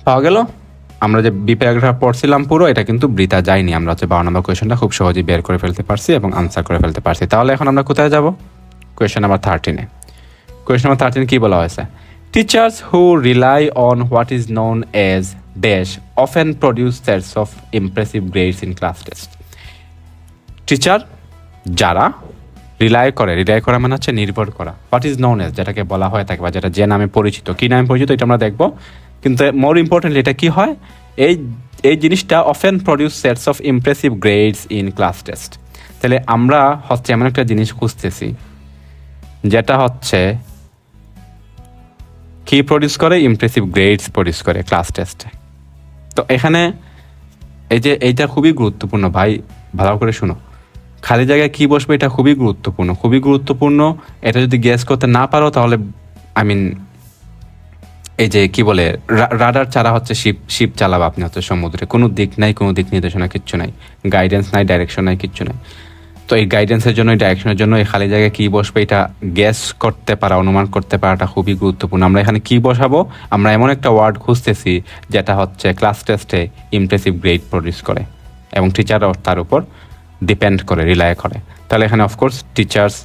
পাওয়া গেল। আমরা যে বি প্যারাগ্রাফ পড়ছিলাম পুরো, এটা কিন্তু বৃথা যায়নি। আমরা হচ্ছে 12 নম্বর কোয়েশনটা খুব সহজেই বের করে ফেলতে পারছি এবং আনসার করে ফেলতে পারছি। তাহলে এখন আমরা কোথায় যাব? কোয়েশন নাম্বার 13-এ। কোয়েশন নাম্বার 13 কি বলা হয়েছে? Teachers who rely on what is known as dash often produce sets of impressive grades in class test. Teacher যারা রিলাই করা মানে হচ্ছে নির্ভর করা। হোয়াট ইজ নোন এজ, যেটাকে বলা হয় থাকে বা যেটা যে নামে পরিচিত, কী নামে পরিচিত এটা আমরা দেখবো। কিন্তু মোর ইম্পর্টেন্টলি এটা কি হয়, এই জিনিসটা often produce sets of impressive grades in class test. তাহলে আমরা হচ্ছে এমন একটা জিনিস খুঁজতেছি যেটা হচ্ছে কি প্রডিউস করে? ইমপ্রেসিভ গ্রেডস প্রডিউস করে ক্লাস টেস্টে। তো এখানে এই যে এইটা খুবই গুরুত্বপূর্ণ ভাই, ভালো করে শুনো। খালি জায়গায় কি বসবে এটা খুবই গুরুত্বপূর্ণ। এটা যদি গেস করতে না পারো তাহলে এই যে কি বলে রাডার ছাড়া হচ্ছে শিপ চালাবে আপনি হচ্ছে সমুদ্রে, কোনো দিক নাই, কোনো দিক নির্দেশনা কিচ্ছু নাই, গাইডেন্স নাই, ডাইরেকশন নাই, কিচ্ছু নাই। তো এই গাইডেন্সের জন্য, এই ডাইরেকশনের জন্য এই খালি জায়গায় কী বসবে এটা গেস করতে পারা, অনুমান করতে পারাটা খুবই গুরুত্বপূর্ণ। আমরা এখানে কী বসাবো? আমরা এমন একটা ওয়ার্ড খুঁজতেছি যেটা হচ্ছে ক্লাস টেস্টে ইমপ্রেসিভ গ্রেড প্রডিউস করে এবং টিচারও তার উপর ডিপেন্ড করে, রিলাই করে। তাহলে এখানে অফকোর্স টিচার্স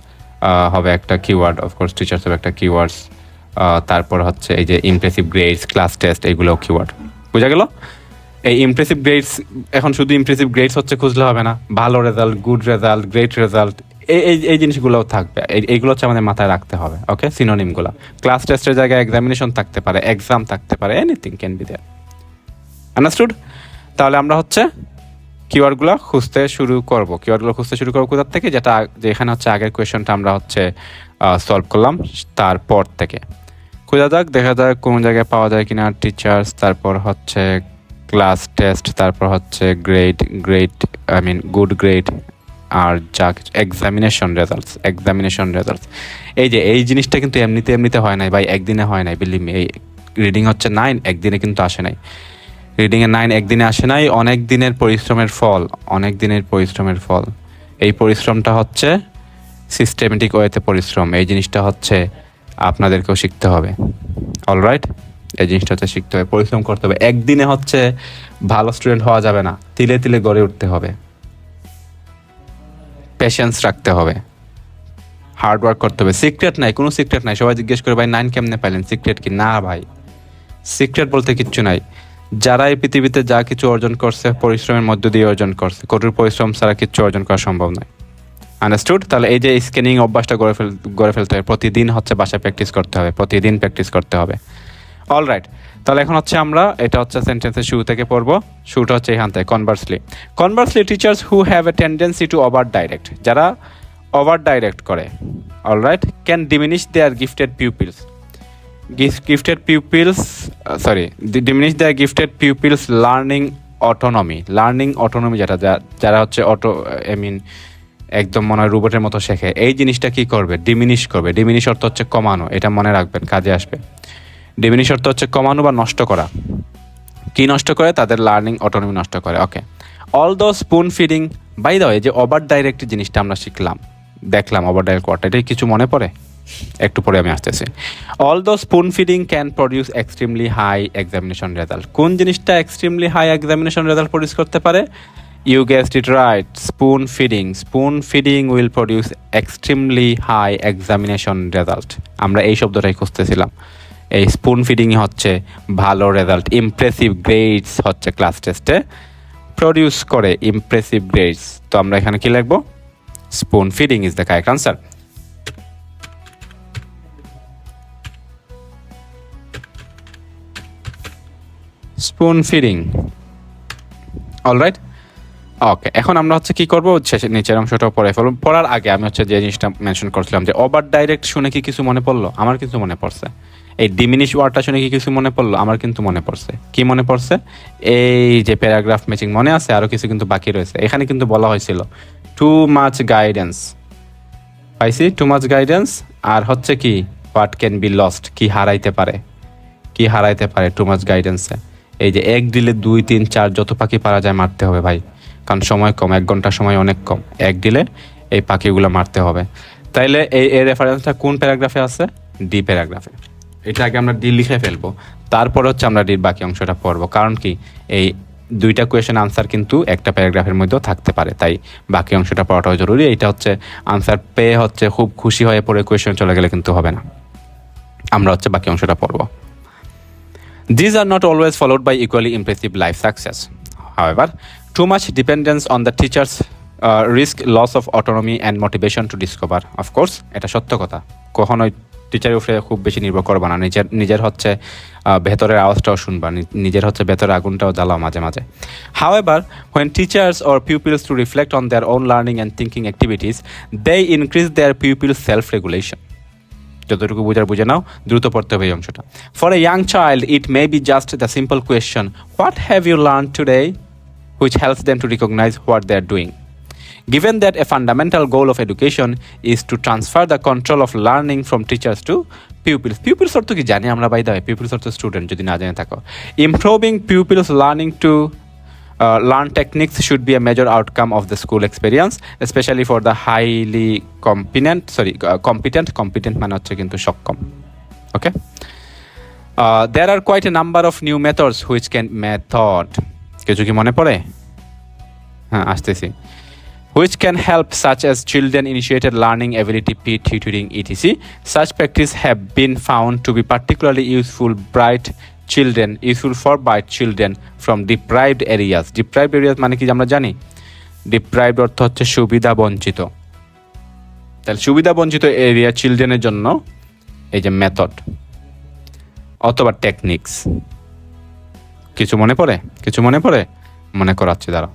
হবে একটা কিওয়ার্ড, অফকোর্স টিচার্স হবে একটা কিওয়ার্ডস। তারপর হচ্ছে এই যে ইমপ্রেসিভ গ্রেডস, ক্লাস টেস্ট, এগুলোও কিওয়ার্ড। বোঝা গেল? এই ইমপ্রেসিভ গ্রেডস, এখন শুধু ইমপ্রেসিভ গ্রেডস হচ্ছে খুঁজলে হবে না, ভালো result, good result, great result, এই জিনিসগুলোও থাকবে। এইগুলো হচ্ছে আমাদের মাথায় রাখতে হবে। ওকে, সিনোনিমগুলো। ক্লাস টেস্টের জায়গায় এক্সামিনেশন থাকতে পারে, এক্সাম থাকতে পারে, anything can be there. Understood? তাহলে আমরা হচ্ছে কিওয়ার্ডগুলো খুঁজতে শুরু করবো কোথার থেকে? যেখানে হচ্ছে আগের কোয়েশনটা আমরা হচ্ছে সলভ করলাম তারপর থেকে খোঁজা যাক, দেখা যাক কোন জায়গায় পাওয়া যায় কিনা। টিচার্স, তারপর হচ্ছে ক্লাস টেস্ট, তারপর হচ্ছে গুড গ্রেড, আর যা এক্সামিনেশন রেজাল্টস। এই জিনিসটা কিন্তু এমনিতে হয় নাই ভাই, একদিনে হয় নাই, বিলিভ মি। এই রিডিং হচ্ছে 9, একদিনে কিন্তু আসে নাই। রিডিংয়ে 9 একদিনে আসে নাই, অনেক দিনের পরিশ্রমের ফল। এই পরিশ্রমটা হচ্ছে সিস্টেমেটিক ওয়েতে পরিশ্রম। এই জিনিসটা হচ্ছে আপনাদেরকেও শিখতে হবে। অলরাইট, এই জিনিসটা হচ্ছে শিখতে হবে, পরিশ্রম করতে হবে। একদিনে হচ্ছে ভালো স্টুডেন্ট হওয়া যাবে না, তিলে তিলে গড়ে উঠতে হবে, পেশেন্স রাখতে হবে। হার্ড ওয়ার্ক করতে হবে। সিক্রেট নাই, কোনো সিক্রেট নাই। সবাই জিজ্ঞেস করে ভাই 9 কেমনে পাইলেন, সিক্রেট কি? না ভাই, সিক্রেট বলতে কিচ্ছু নাই। যারা এই পৃথিবীতে যা কিছু অর্জন করছে পরিশ্রমের মধ্য দিয়ে অর্জন করছে, কঠোর পরিশ্রম ছাড়া কিচ্ছু অর্জন করা সম্ভব নয়। আন্ডারস্টুড? তাহলে এই যে স্ক্যানিং অভ্যাসটা গড়ে ফেলতে হবে, প্রতিদিন হচ্ছে বাসায় প্র্যাকটিস করতে হবে, প্রতিদিন প্র্যাকটিস করতে হবে। অলরাইট, তাহলে এখন হচ্ছে আমরা এটা হচ্ছে সেন্টেন্সের শুরু থেকে পড়বো। শুরুটা হচ্ছে এখান থেকে, conversely teachers who have a tendency to over direct, যারা ওভার ডাইরেক্ট করে, alright, can diminish their gifted pupils, diminish their gifted pupils learning autonomy, যেটা যারা হচ্ছে একদম মনে হয় রোবটের মতো শেখে, এই জিনিসটা কি করবে? ডিমিনিশ করবে। ডিমিনিশ অর্থ হচ্ছে কমানো, এটা মনে রাখবেন, কাজে আসবে। ডিমিনিশ অর্থ হচ্ছে কমানো বা নষ্ট করা। কি নষ্ট করে? তাদের লার্নিং অটোনমি নষ্ট করে। Okay, although spoon feeding, by the way যে ওভার ডাইরেক্ট জিনিসটা আমরা দেখলাম ওভার ডাইরেক্ট কোয়ার্টার, এটাই কিছু মনে পড়ে? একটু পরে আমি আসতেছি। Although spoon feeding can produce extremely high examination result, কোন জিনিসটা extremely high examination result produce করতে পারে? You guessed it right, spoon feeding will produce extremely high examination result. আমরা এই শব্দটাই খুঁজতেছিলাম। এই স্পুন ফিডিংই হচ্ছে ভালো রেজাল্ট, ইমপ্রেসিভ গ্রেডস হচ্ছে ক্লাস টেস্টে প্রডিউস করে, ইমপ্রেসিভ গ্রেডস। তো আমরা এখানে কি লিখবো? Spoon feeding is the correct answer. Spoon feeding, alright. Okay, এখন আমরা হচ্ছে কি করবো? নিচের অংশটা পড়ে ফেলবো। পড়ার আগে আমি হচ্ছে যে জিনিসটা মেনশন করছিলাম যে ওভার ডাইরেক্ট শুনে কি কিছু মনে পড়লো? আমার কিন্তু মনে পড়ছে। এই ডিমিনিশ ওয়ার্ডটা শুনে কি কিছু মনে পড়লো? আমার কিন্তু মনে পড়ছে। কি মনে পড়ছে? এই যে প্যারাগ্রাফ ম্যাচিং মনে আছে, আরও কিছু কিন্তু বাকি রয়েছে। এখানে কিন্তু বলা হয়েছিল টু মাচ গাইডেন্স, পাইছি টু মাচ গাইডেন্স। আর হচ্ছে কি হোয়াট ক্যান বি লস্ট, কি হারাইতে পারে টু মাচ গাইডেন্সে। এই যে 1 দিলে 2, 3, 4 যত পাখি পারা যায় মারতে হবে ভাই, কারণ সময় কম, 1 ঘন্টা সময় অনেক কম। 1 দিলে এই পাখিগুলো মারতে হবে। তাইলে এই রেফারেন্সটা কোন প্যারাগ্রাফে আছে? ডি প্যারাগ্রাফে। এটা আগে আমরা ডি লিখে ফেলবো, তারপর হচ্ছে আমরা ডির বাকি অংশটা পড়বো। কারণ কি, এই 2টা কোয়েশ্চেন আনসার কিন্তু একটা প্যারাগ্রাফের মধ্যেও থাকতে পারে, তাই বাকি অংশটা পড়াটাও জরুরি। এইটা হচ্ছে আনসার পেয়ে হচ্ছে খুব খুশি হয়ে পড়ে কোয়েশ্চেন চলে গেলে কিন্তু হবে না। আমরা হচ্ছে বাকি অংশটা পড়বো। These are not always followed by equally impressive life success. However, too much dependence on the teachers risk loss of autonomy and motivation to discover. Of course, এটা সত্য কথা। কখনোই টিচারের উপরে খুব বেশি নির্ভর করবা না, নিজের হচ্ছে ভেতরের আওয়াজটাও শুনবা, নিজের হচ্ছে ভেতরের আগুনটাও জ্বালাও মাঝে মাঝে। However, when teachers or pupils to reflect on their own learning and thinking activities, they increase their pupils' self-regulation. যতটুকু বুঝে নাও, দ্রুত পড়তে হবে এই অংশটা। For a young child it may be just the simple question, what have you learn today, which helps them to recognise what they are doing. Given that a fundamental goal of education is to transfer the control of learning from teachers to pupils. Pupils অর্থ কি জানি আমরা, by the way, pupils অর্থ student যদি না জেনে থাকো। Improving pupils learning to learn techniques should be a major outcome of the school experience, especially for the highly competent মানে হচ্ছে কিন্তু সক্ষম। Okay, there are quite a number of new methods which can কিছু কি মনে পড়ে? হ্যাঁ, আসতেছি। Which can help, such as children initiated learning, ability, peer tutoring, etc. Such practice have been found to be particularly useful for bright children from deprived areas. Deprived areas মানে কি আমরা জানি? Deprived অর্থ হচ্ছে সুবিধা বঞ্চিত। তাহলে সুবিধা বঞ্চিত এরিয়া চিলড্রেনের জন্য এই যে মেথড অথবা টেকনিক্স, কিছু মনে পড়ে? মনে করাচ্ছি দাঁড়াও।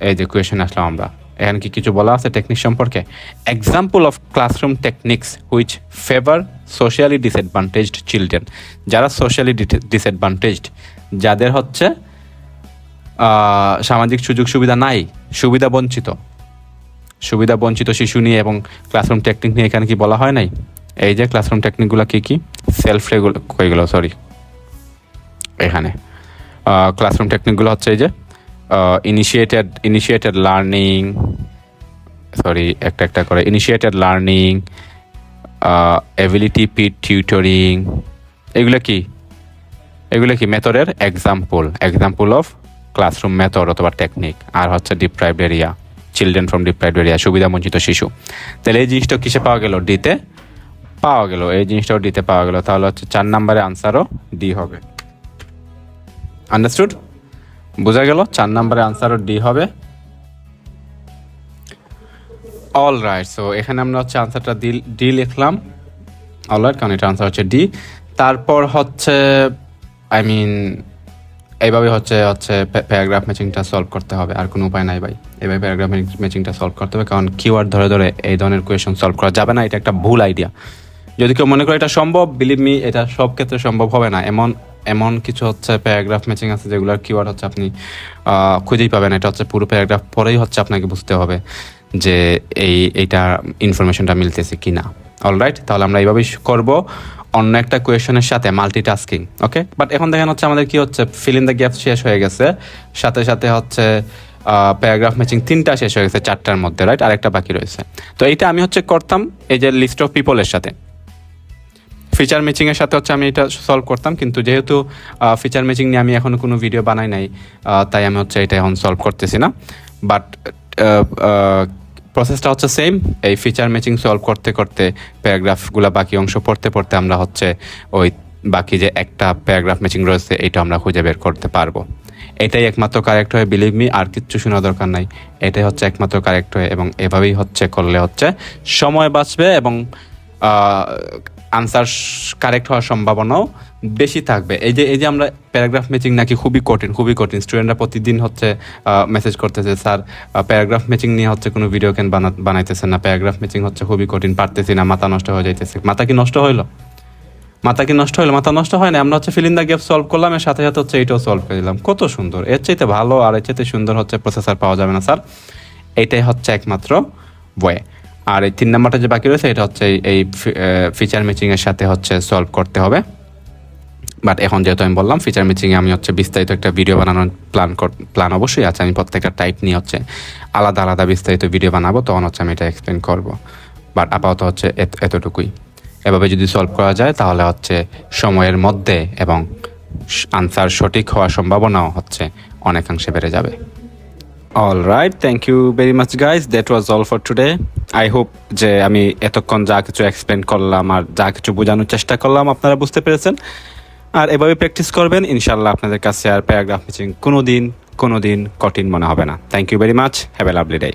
এই যে কোয়েশ্চেন আসলাম আমরা, এখানে কি কিছু বলা আছে টেকনিক সম্পর্কে? Example of classroom techniques which favour socially disadvantaged children. যারা সোশ্যালি ডিসঅ্যাডভান্টেজড, যাদের হচ্ছে সামাজিক সুযোগ সুবিধা নাই, সুবিধা বঞ্চিত শিশু নিয়ে এবং ক্লাসরুম টেকনিক নিয়ে এখানে কি বলা হয় নাই? এই যে ক্লাসরুম টেকনিকগুলো কি এখানে ক্লাসরুম টেকনিকগুলো হচ্ছে এই যে ইনিশিয়েটেড লার্নিং, একটা করে initiated learning, ability, PID tutoring, এগুলো কি মেথডের এক্সাম্পল অফ ক্লাসরুম মেথড অথবা টেকনিক। আর হচ্ছে deprived area, children from deprived area, সুবিধা বঞ্চিত শিশু। তাহলে এই জিনিসটা কিসে পাওয়া গেল? ডিতে পাওয়া গেল, এই জিনিসটাও ডিতে পাওয়া গেল। তাহলে হচ্ছে 4 নম্বরের আনসারও ডি হবে। আন্ডারস্টুড? বোঝা গেল? 4 নম্বরের আনসারও ডি হবে। অল রাইট, সো এখানে আমরা হচ্ছে আনসারটা ডি লিখলাম। অল রাইট, কারণ এটা আনসার হচ্ছে ডি। তারপর হচ্ছে এইভাবে হচ্ছে প্যারাগ্রাফ ম্যাচিংটা সলভ করতে হবে, আর কোনো উপায় নাই ভাই। এইভাবে প্যারাগ্রাফ ম্যাচিংটা সলভ করতে হবে, কারণ কিওয়ার্ড ধরে ধরে এই ধরনের কোয়েশন সলভ করা যাবে না। এটা একটা ভুল আইডিয়া। যদি কেউ মনে করে এটা সম্ভব, বিলিভ মি, এটা সব ক্ষেত্রে সম্ভব হবে না। এমন কিছু হচ্ছে প্যারাগ্রাফ ম্যাচিং আছে যেগুলোর কিওয়ার্ড হচ্ছে আপনি খুঁজেই পাবেন। এটা হচ্ছে পুরো প্যারাগ্রাফ পরেই হচ্ছে আপনাকে বুঝতে হবে যে এইটা ইনফরমেশনটা মিলতেছে কি না। অলরাইট, তাহলে আমরা এইভাবেই করব অন্য একটা কোয়েশনের সাথে, মাল্টিটাস্কিং। ওকে, বাট এখন দেখেন হচ্ছে আমাদের কি হচ্ছে, ফিল ইন দ্য গ্যাপস শেষ হয়ে গেছে, সাথে সাথে হচ্ছে প্যারাগ্রাফ ম্যাচিং 3টা শেষ হয়ে গেছে 4টার মধ্যে, রাইট? আরেকটা বাকি রয়েছে। তো এইটা আমি হচ্ছে করতাম এই যে লিস্ট অফ পিপলের সাথে, ফিচার ম্যাচিংয়ের সাথে হচ্ছে আমি এটা সলভ করতাম, কিন্তু যেহেতু ফিচার ম্যাচিং নিয়ে আমি এখনও কোনো ভিডিও বানাই নাই, তাই আমি হচ্ছে এটা এখন সলভ করতেছি না। বাট প্রসেসটা হচ্ছে সেম। এই ফিচার ম্যাচিং সলভ করতে করতে প্যারাগ্রাফগুলো বাকি অংশ পড়তে পড়তে আমরা হচ্ছে ওই বাকি যে একটা প্যারাগ্রাফ ম্যাচিং রয়েছে এইটা আমরা খুঁজে বের করতে পারবো। এটাই একমাত্র কারেক্ট হয়, বিলিভ মি, আর কিচ্ছু শোনা দরকার নাই। এটাই হচ্ছে একমাত্র কারেক্ট হয়, এবং এভাবেই হচ্ছে করলে হচ্ছে সময় বাঁচবে এবং আনসার কারেক্ট হওয়ার সম্ভাবনাও বেশি থাকবে। এই যে আমরা প্যারাগ্রাফ ম্যাচিং নাকি খুবই কঠিন, স্টুডেন্টরা প্রতিদিন হচ্ছে মেসেজ করতেছে, স্যার প্যারাগ্রাফ ম্যাচিং নিয়ে হচ্ছে কোনো ভিডিও কেন বানাইতেছে না, প্যারাগ্রাফ ম্যাচিং হচ্ছে খুবই কঠিন, পারতেছি না, মাথা নষ্ট হয়ে যাইতেছে। মাথা কি নষ্ট হইলো? মাথা নষ্ট হয় না। আমরা হচ্ছে feel in the gap solve করলাম, এর সাথে সাথে হচ্ছে এইটাও সলভ করে দিলাম। কত সুন্দর! এর চাইতে ভালো আর এর চাইতে সুন্দর হচ্ছে প্রসেসর পাওয়া যাবে না স্যার। এইটাই হচ্ছে একমাত্র ওয়ে। আর এই 3 নাম্বারটা যে বাকি রয়েছে এটা হচ্ছে এই ফিচার ম্যাচিংয়ের সাথে হচ্ছে সলভ করতে হবে। বাট এখন যেহেতু আমি বললাম ফিচার ম্যাচিংয়ে আমি হচ্ছে বিস্তারিত একটা ভিডিও বানানোর প্ল্যান অবশ্যই আছে। আমি প্রত্যেকটা টাইপ নিয়ে হচ্ছে আলাদা আলাদা বিস্তারিত ভিডিও বানাবো, তখন হচ্ছে আমি এটা এক্সপ্লেন করবো। বাট আপাতত হচ্ছে এতটুকুই। এভাবে যদি সলভ করা যায় তাহলে হচ্ছে সময়ের মধ্যে এবং আনসার সঠিক হওয়ার সম্ভাবনাও হচ্ছে অনেকাংশে বেড়ে যাবে। All right, thank you very much guys, that was all for today. I hope যে আমি এতক্ষণ যা কিছু এক্সপ্লেন করলাম আর যা কিছু বোঝানোর চেষ্টা করলাম আপনারা বুঝতে পেরেছেন। আর এভাবে প্র্যাকটিস করবেন, ইনশাল্লাহ আপনাদের কাছে আর প্যারাগ্রাফ ম্যাচিং কোনো দিন কঠিন মনে হবে না। Thank you very much, have a lovely day.